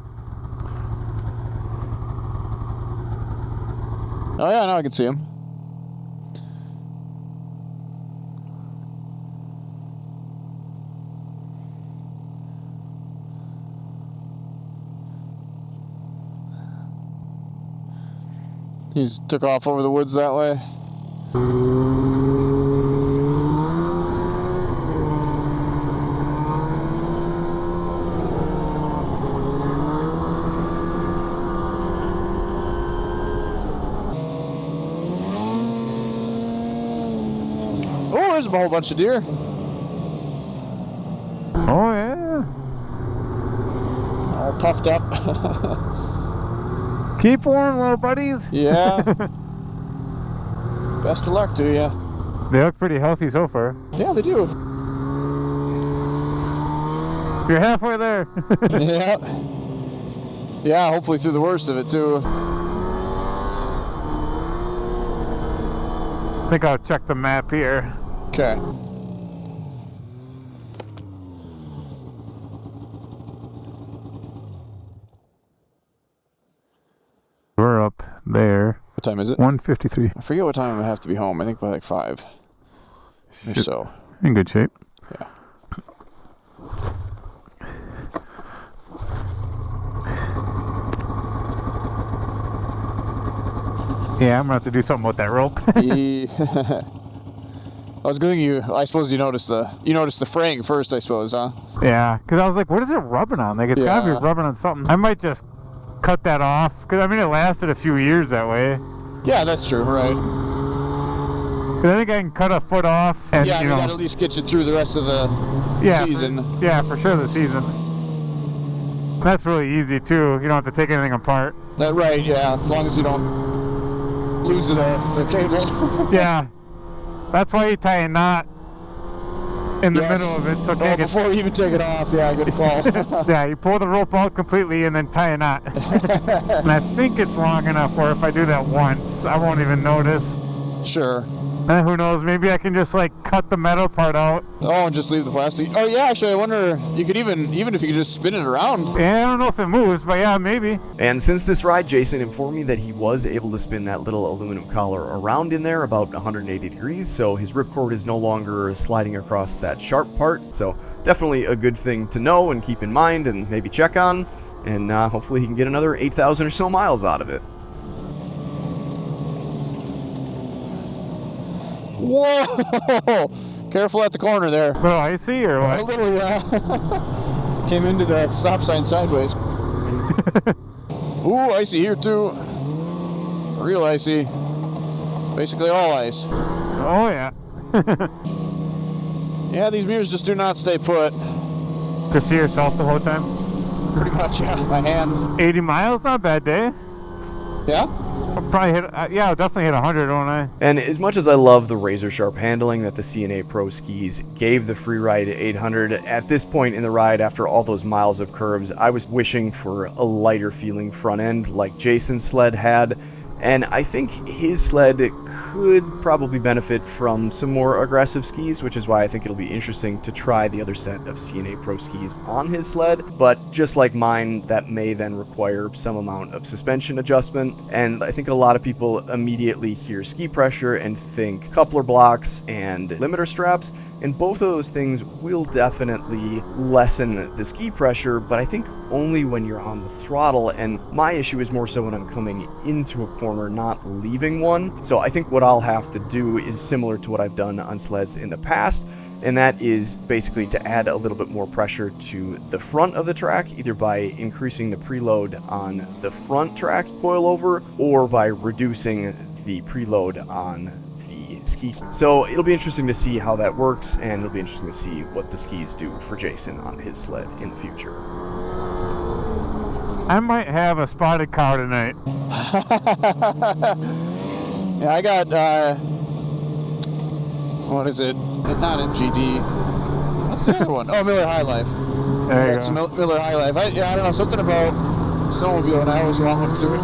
Oh yeah, now I can see him. He's took off over the woods that way. Oh, there's a whole bunch of deer. Oh, yeah. All puffed up. Keep warm, little buddies. Yeah. Best of luck to you. They look pretty healthy so far. Yeah, they do. You're halfway there. Yeah. Yeah, hopefully through the worst of it too. I think I'll check the map here. Okay. We're up there. What time is it? 1:53. I forget what time I have to be home. I think by like 5 or so. In good shape. Yeah. Yeah, I'm gonna have to do something with that rope. I was going. I suppose you noticed the fraying first. I suppose, huh? Yeah, because I was like, what is it rubbing on? Like, it's gotta be rubbing on something. I might just cut that off, because I mean, it lasted a few years that way. Yeah, that's true, right? Because I think I can cut a foot off, and Yeah, you know, that at least get you through the rest of the season. For sure, the season. That's really easy too. You don't have to take anything apart. That right? Yeah, as long as you don't lose the cable. Yeah, that's why you tie a knot in the middle of it. So before you even take it off. Yeah, good call. Yeah, you pull the rope out completely and then tie a knot. And I think it's long enough where if I do that once, I won't even notice. Sure. And who knows, maybe I can just like cut the metal part out. Oh, and just leave the plastic. Oh yeah, actually I wonder, you could even if you could just spin it around. Yeah, I don't know if it moves, but yeah, maybe. And since this ride, Jason informed me that he was able to spin that little aluminum collar around in there about 180 degrees, so his ripcord is no longer sliding across that sharp part. So definitely a good thing to know and keep in mind and maybe check on, and hopefully he can get another 8,000 or so miles out of it. Whoa! Careful at the corner there. A little icy or what? A little, yeah. Came into the stop sign sideways. Ooh, icy here too. Real icy. Basically all ice. Oh yeah. Yeah, these mirrors just do not stay put. To see yourself the whole time? Pretty much, yeah. My hand. 80 miles, not a bad day. Yeah? I'll probably hit, I'll definitely hit 100, won't I? And as much as I love the razor sharp handling that the C&A Pro skis gave the Freeride 800, at this point in the ride, after all those miles of curves, I was wishing for a lighter feeling front end like Jason's sled had. And I think his sled could probably benefit from some more aggressive skis, which is why I think it'll be interesting to try the other set of C&A Pro skis on his sled. But just like mine, that may then require some amount of suspension adjustment. And I think a lot of people immediately hear ski pressure and think coupler blocks and limiter straps. And both of those things will definitely lessen the ski pressure, but I think only when you're on the throttle, and my issue is more so when I'm coming into a corner, not leaving one. So I think what I'll have to do is similar to what I've done on sleds in the past, and that is basically to add a little bit more pressure to the front of the track, either by increasing the preload on the front track coilover, or by reducing the preload on skis. So it'll be interesting to see how that works, and it'll be interesting to see what the skis do for Jason on his sled in the future. I might have a spotted cow tonight. Yeah, I got, what is it? Not MGD. What's the other one? Oh, Miller High Life. There you That's go. Miller High Life. I don't know, something about snowmobile, and I always want to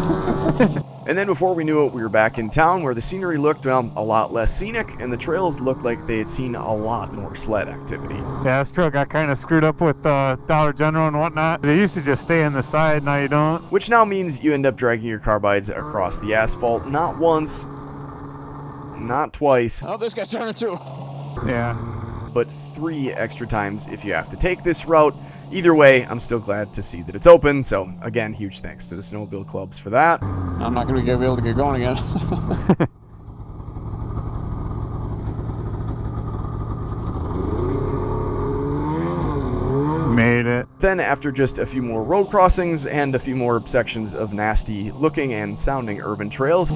it. And then before we knew it, we were back in town where the scenery looked, well, a lot less scenic, and the trails looked like they had seen a lot more sled activity. Yeah, that's true. I got kind of screwed up with Dollar General and whatnot. They used to just stay on the side, now you don't. Which now means you end up dragging your carbides across the asphalt, not once, not twice, Oh, this guy's turning too. Yeah. but 3 extra times if you have to take this route. Either way, I'm still glad to see that it's open, so again, huge thanks to the snowmobile clubs for that. I'm not going to be able to get going again. Made it. Then, after just a few more road crossings and a few more sections of nasty looking and sounding urban trails,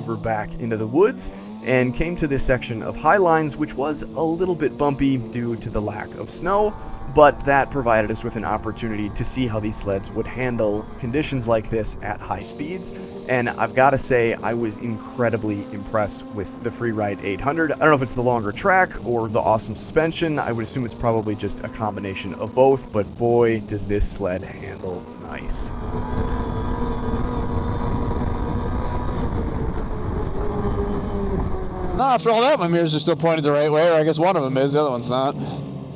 we're back into the woods and came to this section of Highlines, which was a little bit bumpy due to the lack of snow, but that provided us with an opportunity to see how these sleds would handle conditions like this at high speeds. And I've got to say, I was incredibly impressed with the Freeride 800. I don't know if it's the longer track or the awesome suspension. I would assume it's probably just a combination of both, but boy, does this sled handle nice. No, after all that, my mirrors are still pointed the right way, or I guess one of them is, the other one's not.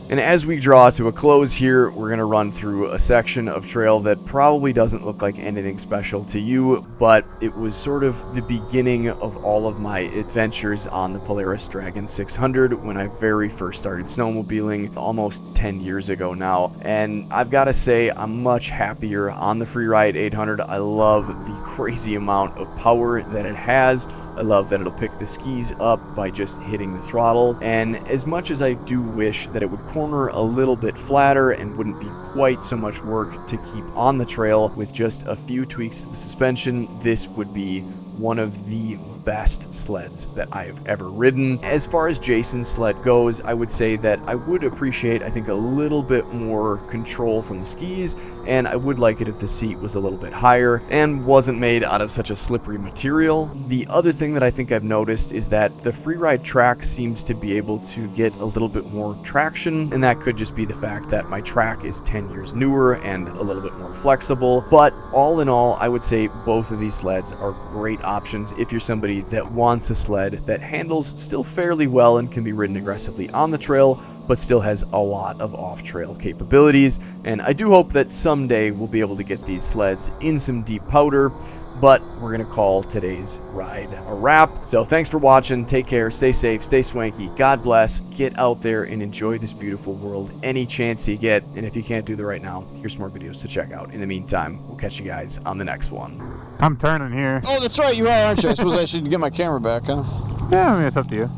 And as we draw to a close here, we're going to run through a section of trail that probably doesn't look like anything special to you, but it was sort of the beginning of all of my adventures on the Polaris Dragon 600 when I very first started snowmobiling almost 10 years ago now. And I've got to say, I'm much happier on the Freeride 800. I love the crazy amount of power that it has. I love that it'll pick the skis up by just hitting the throttle, and as much as I do wish that it would corner a little bit flatter and wouldn't be quite so much work to keep on the trail with just a few tweaks to the suspension, this would be one of the best sleds that I have ever ridden. As far as Jason's sled goes, I would say that I would appreciate, I think, a little bit more control from the skis, and I would like it if the seat was a little bit higher and wasn't made out of such a slippery material. The other thing that I think I've noticed is that the Freeride track seems to be able to get a little bit more traction, and that could just be the fact that my track is 10 years newer and a little bit more flexible. But all in all, I would say both of these sleds are great options if you're somebody that wants a sled that handles still fairly well and can be ridden aggressively on the trail, but still has a lot of off-trail capabilities. And I do hope that someday we'll be able to get these sleds in some deep powder, but we're going to call today's ride a wrap. So thanks for watching. Take care. Stay safe. Stay swanky. God bless. Get out there and enjoy this beautiful world any chance you get. And if you can't do that right now, here's some more videos to check out. In the meantime, we'll catch you guys on the next one. I'm turning here. Oh, that's right, you are, aren't you? I suppose I should get my camera back, huh? Yeah, I mean, it's up to you.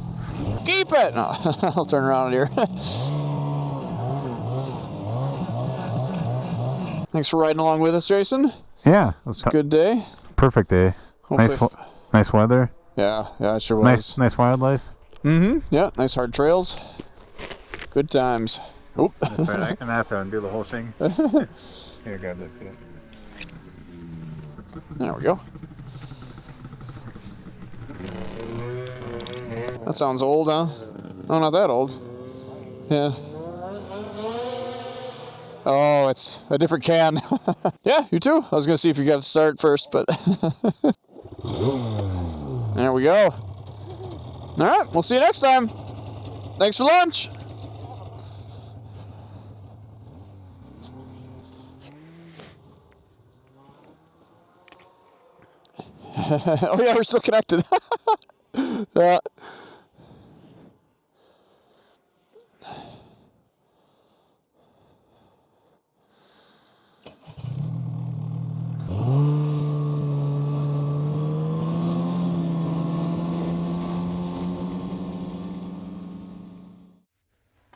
Keep it! No, I'll turn around here. Thanks for riding along with us, Jason. Yeah, It's a good day. Perfect day. Hopefully. Nice weather. Yeah, it sure was. Nice wildlife. Mm-hmm. Yeah, nice hard trails. Good times. Oh. That's right. I'm gonna have to undo the whole thing. Here, grab this too. There we go. That sounds old, huh? Oh, not that old. Yeah. Oh, it's a different can. Yeah, you too. I was going to see if you got to start first, but... There we go. All right, we'll see you next time. Thanks for lunch. Oh yeah, we're still connected. Oh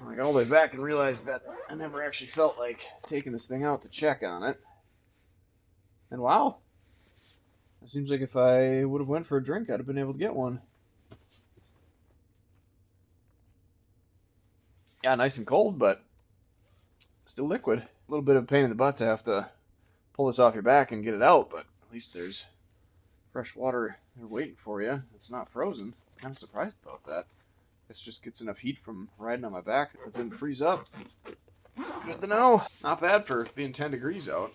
I got all the way back and realized that I never actually felt like taking this thing out to check on it. And wow. It seems like if I would have went for a drink, I'd have been able to get one. Yeah, nice and cold, but still liquid. A little bit of a pain in the butt to have to pull this off your back and get it out, but at least there's fresh water there waiting for you. It's not frozen. I'm kind of surprised about that. This just gets enough heat from riding on my back that it didn't freeze up. Good to know. Not bad for being 10 degrees out.